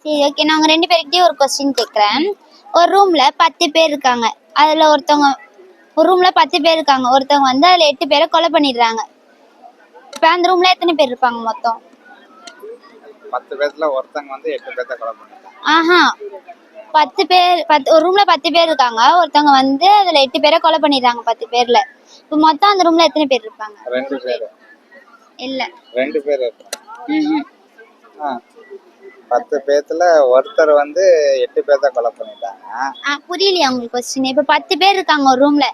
சரி ஓகே, நான் உங்க 2 பேர்கிட்டயும் ஒரு கொஸ்டின் கேக்குறேன். ஒரு ரூம்ல 10 பேர் இருக்காங்க. அதுல ஒரு ரூம்ல 10 பேர் இருக்காங்க. ஒருத்தவங்க வந்து அதுல 8 பேரை கொலை பண்ணிடுறாங்க. இப்ப அந்த ரூம்ல எத்தனை பேர் இருப்பாங்க மொத்தம்? 10 பேர்ல ஒருத்தங்க வந்து 8 பேர்த்த கொலை பண்ணிட்டாங்க. ஆஹா, 10 பேர், ஒரு ரூம்ல 10 பேர் இருக்காங்க. ஒருத்தவங்க வந்து அதுல 8 பேரை கொலை பண்ணிடுறாங்க 10 பேர்ல. இப்ப மொத்தம் அந்த ரூம்ல எத்தனை பேர் இருப்பாங்க? 2 பேர். இல்ல 2 பேர் இருப்பாங்க. 10 10 பேர்ல ஒருத்தர் வந்து 8 பேர்த்த கொலை பண்ணிட்டாங்க. புரியலையா உங்களுக்கு கொஸ்டின்? இப்ப 10 பேர் இருக்காங்க ஒரு ரூம்ல.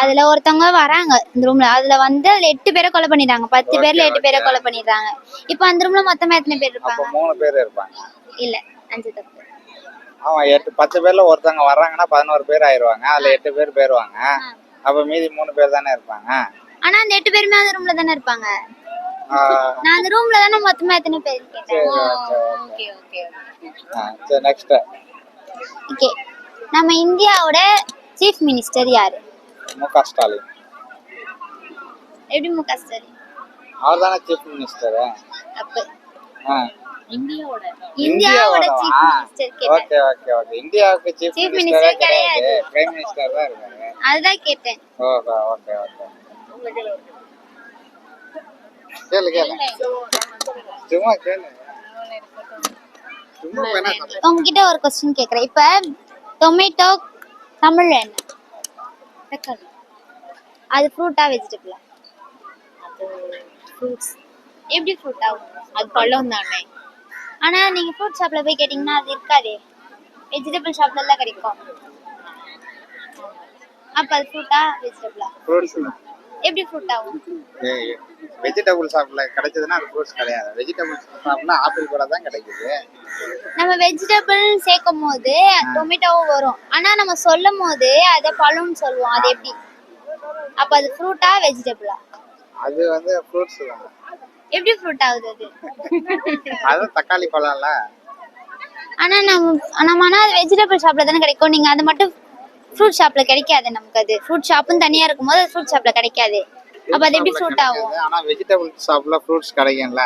அதுல ஒருத்தவங்க வராங்க இந்த ரூம்ல. அதுல வந்து அதுல 8 பேரை கொலை பண்ணிடுறாங்க. 10 பேர்ல 8 பேரை கொலை பண்ணிடுறாங்க. இப்ப அந்த ரூம்ல மொத்தமா எத்தனை பேர் இருப்பாங்க? 3 பேர் இருப்பாங்க. இல்ல, 5 தப்பு. ஆமா, 10 பேர்ல ஒருத்தவங்க வர்றாங்கன்னா 11 பேர் ஆயிருவாங்க. அதுல 8 பேர் போயிருவாங்க. அப்ப மீதி 3 பேர் தானே இருப்பாங்க. ஆனா அந்த 8 பேருமே அந்த ரூம்ல தானே இருப்பாங்க. நான் அந்த ரூம்ல தானே மொத்தமா எத்தனை பேர் கேட்டேன். Okay okay. சரி, நெக்ஸ்ட். ஓகே, நம்ம இந்தியாவோட சீஃப் மினிஸ்டர் யாரு? மு.க. ஸ்டாலின். எப்படி மு.க. ஸ்டாலின்? அவர் தானே சீஃப் மினிஸ்டர். தப்பு. இந்தியாவோட சீஃப் மினிஸ்டர் கேட்டேன். Okay okay okay. இந்தியாவுக்கு சீஃப் மினிஸ்டர் கிடையாது, பிரைம் மினிஸ்டர் தான் இருக்காங்க. அதுதான் கேட்டேன். Okay okay okay. கேளு கேளு, சும்மா கேளு. சும்மா வேணா. உங்ககிட்ட ஒரு क्वेश्चन கேக்குறேன். இப்ப டொமேட்டோ தமிழ்ல என்ன? தக்காளி. அது ஃப்ரூட்டா வெஜிடபிளா? அது ஃப்ரூட்ஸ். எப்படி ஃப்ரூட் ஆகும்? அது பழம் தானே. ஆனா நீங்க ஃப்ரூட் ஷாப்ல போய் கேட்டீங்கன்னா அது இருக்காதே, வெஜிடபிள் ஷாப்ல எல்லாம் கிடைக்கும். அப்ப அது ஃப்ரூட்டா வெஜிடபிளா? ஃப்ரூட்ஸ். எப்படி ஃப்ரூட் ஆகும்? வெஜிடபிள் ஷாப்ல கிடைச்சதுன்னா அது ஃப்ரூட்ஸ் கிடையாது. வெஜிடபிள் ஷாப்னா ஆப்பிள் கூட தான் கிடைக்குது. நம்ம வெஜிடபிள் சேர்க்கும் போது டொமேட்டோவும் வரும். ஆனா நம்ம சொல்லும் போது அதை பழம்னு சொல்லுவோம். அது எப்படி? அப்ப அது ஃப்ரூட்டா வெஜிடபிளா? அது வந்து ஃப்ரூட்ஸ் தான். எப்படி ஃப்ரூட் ஆகுது அது? அது தக்காளி பழம்ல. ஆனா நம்ம அது வெஜிடபிள் ஷாப்ல தானே கிடைக்கும். நீங்க அது மட்டும் ஃப்ரூட் ஷாப்ல கிடைக்காது. நமக்கு அது ஃப்ரூட் ஷாப்னு தனியா இருக்கும்போது அது ஃப்ரூட் ஷாப்ல கிடைக்காது. அப்ப அது எப்படி ஃப்ரூட் ஆகும்? ஆனா வெஜிடபிள் ஷாப்ல ஃப்ரூட்ஸ் கிடைக்கும்ல.